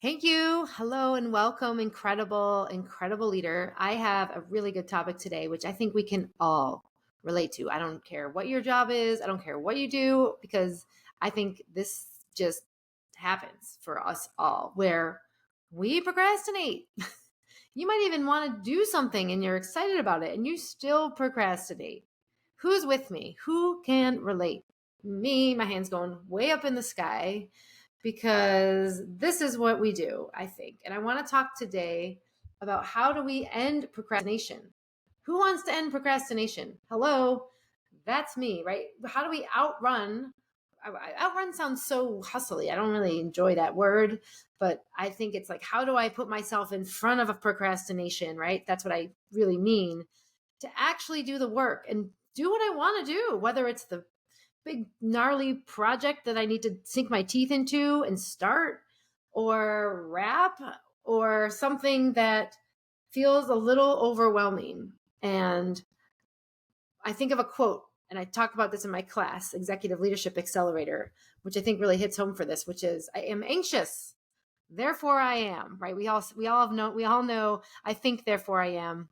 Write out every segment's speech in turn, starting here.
Thank you. Hello and welcome, incredible leader. I have a really good topic today, which I think we can all relate to. I don't care what your job is, I don't care what you do, because I think this just happens for us all where we procrastinate. You might even want to do something and you're excited about it and you still procrastinate. Who's with me? Who can relate? Me, my hand's going way up in the sky because this is what we do, I think. And I want to talk today about how do we end procrastination? Who wants to end procrastination? Hello, that's me, right? How do we outrun? Outrun sounds so hustly. I don't really enjoy that word, but I think it's like, how do I put myself in front of a procrastination, right? That's what I really mean, to actually do the work and do what I want to do, whether it's the big gnarly project that I need to sink my teeth into and start, or wrap, or something that feels a little overwhelming. And I think of a quote, and I talk about this in my class, Executive Leadership Accelerator, which I think really hits home for this, which is, I am anxious, therefore I am, right? We all know, I think, therefore I am.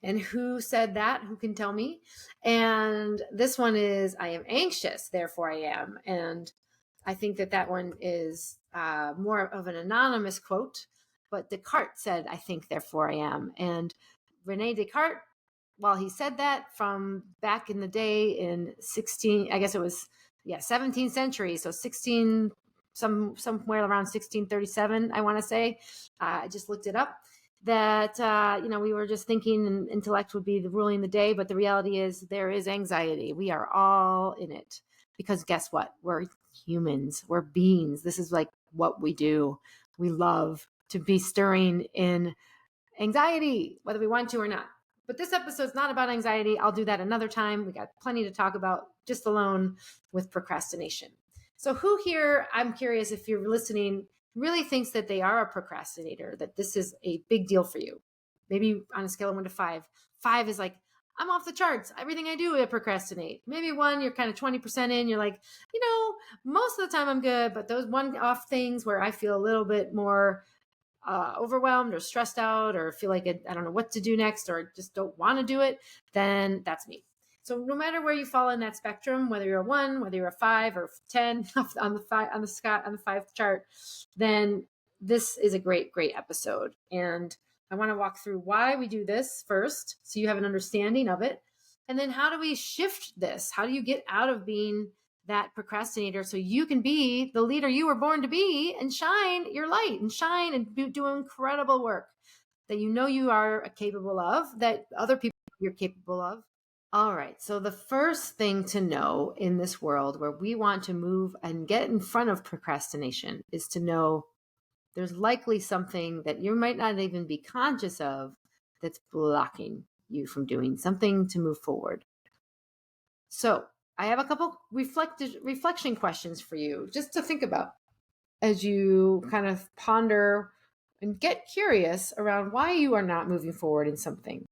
And who said that? Who can tell me? And this one is, I am anxious, therefore I am. And I think that one is more of an anonymous quote, but Descartes said, I think, therefore I am. And Rene Descartes, while he said that from back in the day in 17th century. So 16, somewhere around 1637, I want to say. I just looked it up. That, we were just thinking intellect would be the ruling the day, but the reality is there is anxiety. We are all in it because guess what? We're humans, we're beings. This is like what we do. We love to be stirring in anxiety, whether we want to or not. But this episode's not about anxiety. I'll do that another time. We got plenty to talk about just alone with procrastination. So who here, I'm curious if you're listening, really thinks that they are a procrastinator, that this is a big deal for you? Maybe on a scale of 1 to 5. 5 is like, I'm off the charts. Everything I do, I procrastinate. Maybe 1, you're kind of 20% in. You're like, most of the time I'm good, but those one-off things where I feel a little bit more overwhelmed or stressed out or feel like I don't know what to do next or just don't want to do it, then that's me. So no matter where you fall in that spectrum, whether you're a 1, whether you're a 5 or 10 on the 5 chart, then this is a great episode. And I want to walk through why we do this first, so you have an understanding of it. And then how do we shift this? How do you get out of being that procrastinator so you can be the leader you were born to be and shine your light and shine and do incredible work that you are capable of, that other people you're capable of. All right. So the first thing to know in this world where we want to move and get in front of procrastination is to know there's likely something that you might not even be conscious of that's blocking you from doing something to move forward. So I have a couple reflection questions for you just to think about as you kind of ponder and get curious around why you are not moving forward in something.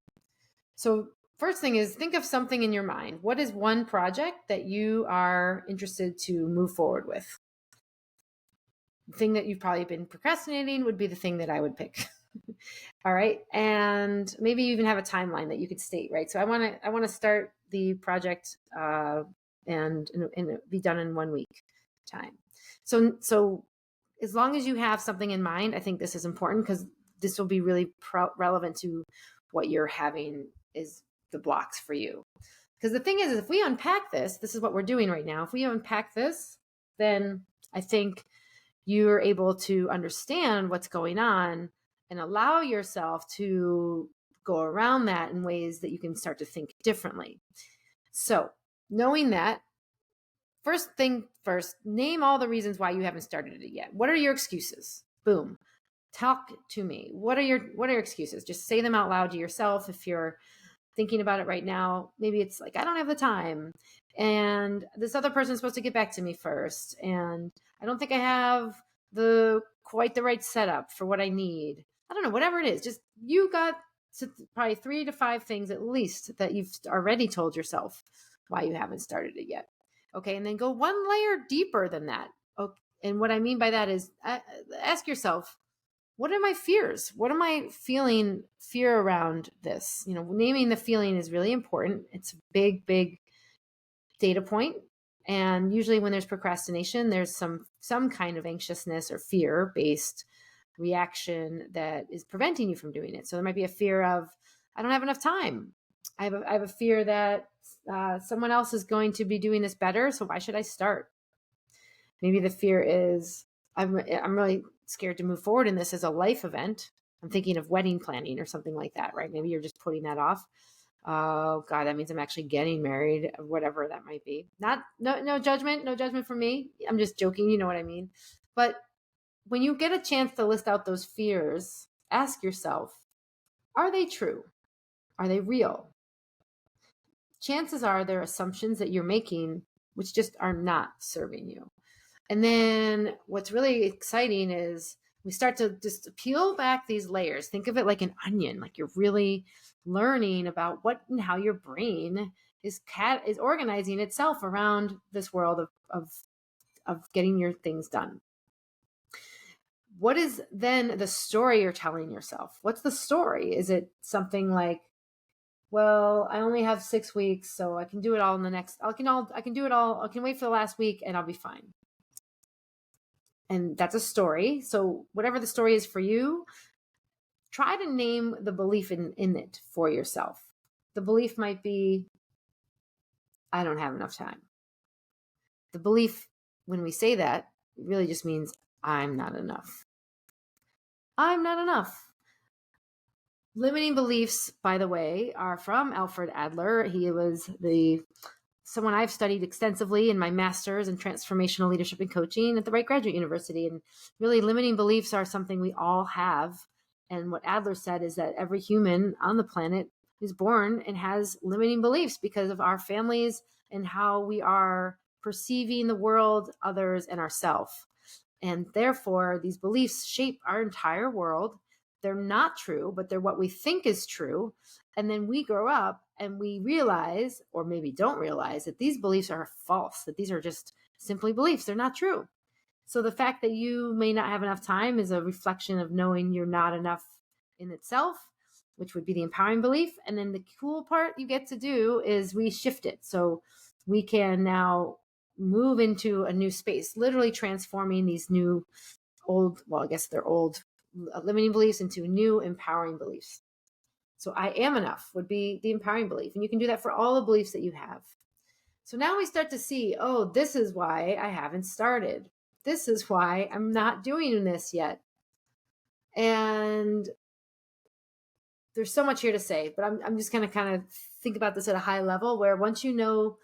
So first thing is, think of something in your mind. What is one project that you are interested to move forward with? The thing that you've probably been procrastinating would be the thing that I would pick. All right. And maybe you even have a timeline that you could state, right? So I want to start the project and be done in 1 week time. So as long as you have something in mind, I think this is important because this will be really relevant to what you're having is the blocks for you. Because the thing is, if we unpack this is what we're doing right now. If we unpack this, then I think you're able to understand what's going on and allow yourself to go around that in ways that you can start to think differently. So knowing that, first thing first, name all the reasons why you haven't started it yet. What are your excuses? Boom. Talk to me. What are your excuses? Just say them out loud to yourself. If you're thinking about it right now, maybe it's like, I don't have the time. And this other person's supposed to get back to me first. And I don't think I have quite the right setup for what I need. I don't know, whatever it is, just you got probably 3 to 5 things at least that you've already told yourself why you haven't started it yet. Okay. And then go one layer deeper than that. Okay. And what I mean by that is ask yourself, what are my fears? What am I feeling fear around this? Naming the feeling is really important. It's a big, big data point. And usually when there's procrastination, there's some kind of anxiousness or fear based reaction that is preventing you from doing it. So there might be a fear of, I don't have enough time. I have a fear that someone else is going to be doing this better. So why should I start? Maybe the fear is, I'm really scared to move forward in this as a life event. I'm thinking of wedding planning or something like that, right? Maybe you're just putting that off. Oh God, that means I'm actually getting married, whatever that might be. No judgment from me. I'm just joking. You know what I mean? But when you get a chance to list out those fears, ask yourself, are they true? Are they real? Chances are they're assumptions that you're making, which just are not serving you. And then what's really exciting is we start to just peel back these layers. Think of it like an onion, like you're really learning about what and how your brain is organizing itself around this world of getting your things done. What is then the story you're telling yourself? What's the story? Is it something like, well, I only have 6 weeks, so I can do it all in the next, I can do it all. I can wait for the last week and I'll be fine. And that's a story. So whatever the story is for you, try to name the belief in it for yourself. The belief might be, I don't have enough time. The belief, when we say that, really just means I'm not enough. I'm not enough. Limiting beliefs, by the way, are from Alfred Adler. He was someone I've studied extensively in my master's in transformational leadership and coaching at the Wright Graduate University. And really, limiting beliefs are something we all have. And what Adler said is that every human on the planet is born and has limiting beliefs because of our families and how we are perceiving the world, others, and ourselves. And therefore, these beliefs shape our entire world. They're not true, but they're what we think is true. And then we grow up and we realize, or maybe don't realize, that these beliefs are false, that these are just simply beliefs. They're not true. So the fact that you may not have enough time is a reflection of knowing you're not enough in itself, which would be the empowering belief. And then the cool part you get to do is we shift it. So we can now move into a new space, literally transforming these new old, well, I guess they're old limiting beliefs into new empowering beliefs. So I am enough would be the empowering belief. And you can do that for all the beliefs that you have. So now we start to see, oh, this is why I haven't started. This is why I'm not doing this yet. And there's so much here to say, but I'm just going to kind of think about this at a high level where once you know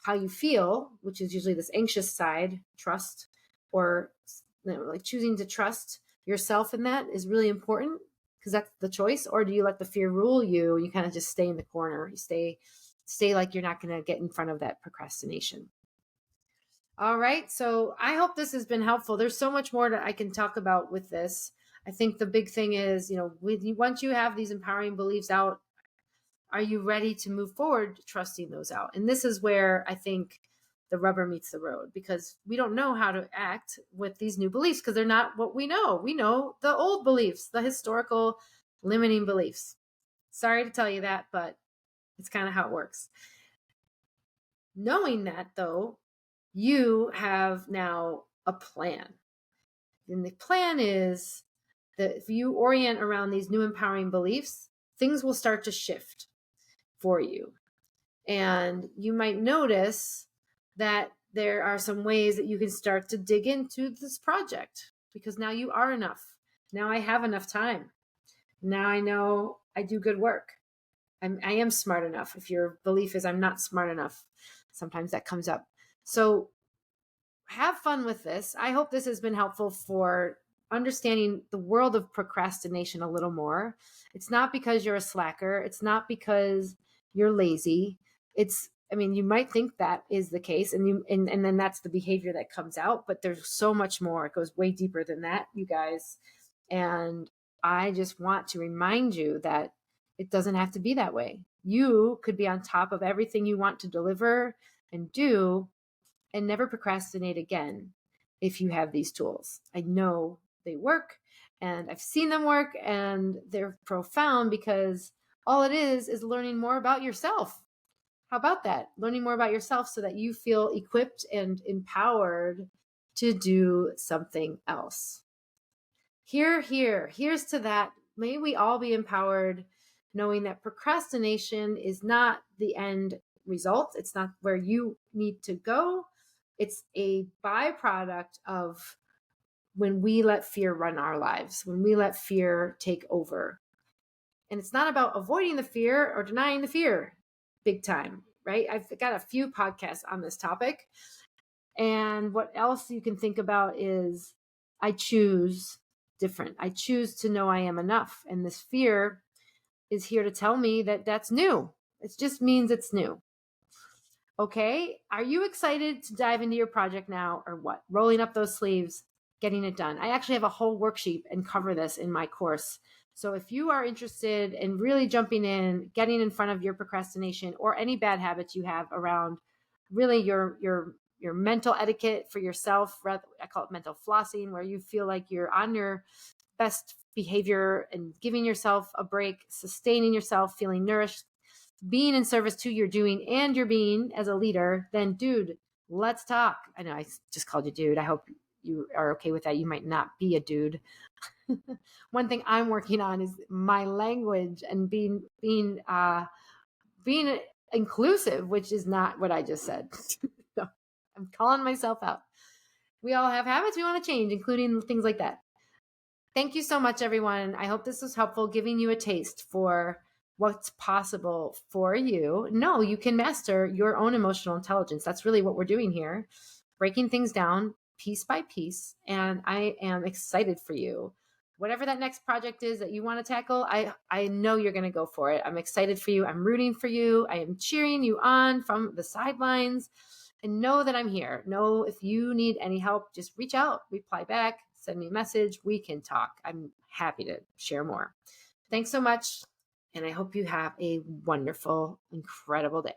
how you feel, which is usually this anxious side, trust, or like choosing to trust yourself in that is really important because that's the choice. Or do you let the fear rule you? You kind of just stay in the corner. You stay like you're not going to get in front of that procrastination. All right. So I hope this has been helpful. There's so much more that I can talk about with this. I think the big thing is, once you have these empowering beliefs out, are you ready to move forward trusting those out? And this is where I think the rubber meets the road because we don't know how to act with these new beliefs because they're not what we know. We know the old beliefs, the historical limiting beliefs. Sorry to tell you that, but it's kind of how it works. Knowing that, though, you have now a plan. And the plan is that if you orient around these new empowering beliefs, things will start to shift for you. And you might notice that there are some ways that you can start to dig into this project because now you are enough. Now I have enough time. Now I know I do good work. I am smart enough. If your belief is I'm not smart enough, sometimes that comes up. So have fun with this. I hope this has been helpful for understanding the world of procrastination a little more. It's not because you're a slacker. It's not because you're lazy. You might think that is the case and then that's the behavior that comes out, but there's so much more. It goes way deeper than that, you guys. And I just want to remind you that it doesn't have to be that way. You could be on top of everything you want to deliver and do and never procrastinate again. if you have these tools. I know they work, and I've seen them work, and they're profound because all it is learning more about yourself. How about that? Learning more about yourself so that you feel equipped and empowered to do something else. Here's to that. May we all be empowered, knowing that procrastination is not the end result. It's not where you need to go. It's a byproduct of when we let fear run our lives, when we let fear take over. And it's not about avoiding the fear or denying the fear big time, right? I've got a few podcasts on this topic. And what else you can think about is I choose different. I choose to know I am enough. And this fear is here to tell me that that's new. It just means it's new. Okay. Are you excited to dive into your project now or what? Rolling up those sleeves, getting it done. I actually have a whole worksheet and cover this in my course. So if you are interested in really jumping in, getting in front of your procrastination or any bad habits you have around really your mental etiquette for yourself, I call it mental flossing, where you feel like you're on your best behavior and giving yourself a break, sustaining yourself, feeling nourished, being in service to your doing and your being as a leader, then dude, let's talk. I know I just called you dude. I hope you are okay with that. You might not be a dude. One thing I'm working on is my language and being inclusive, which is not what I just said. So I'm calling myself out. We all have habits we want to change, including things like that. Thank you so much, everyone. I hope this was helpful, giving you a taste for what's possible for you. No, you can master your own emotional intelligence. That's really what we're doing here, breaking things down piece by piece. And I am excited for you. Whatever that next project is that you want to tackle, I know you're going to go for it. I'm excited for you. I'm rooting for you. I am cheering you on from the sidelines. And know that I'm here. Know if you need any help, just reach out, reply back, send me a message. We can talk. I'm happy to share more. Thanks so much. And I hope you have a wonderful, incredible day.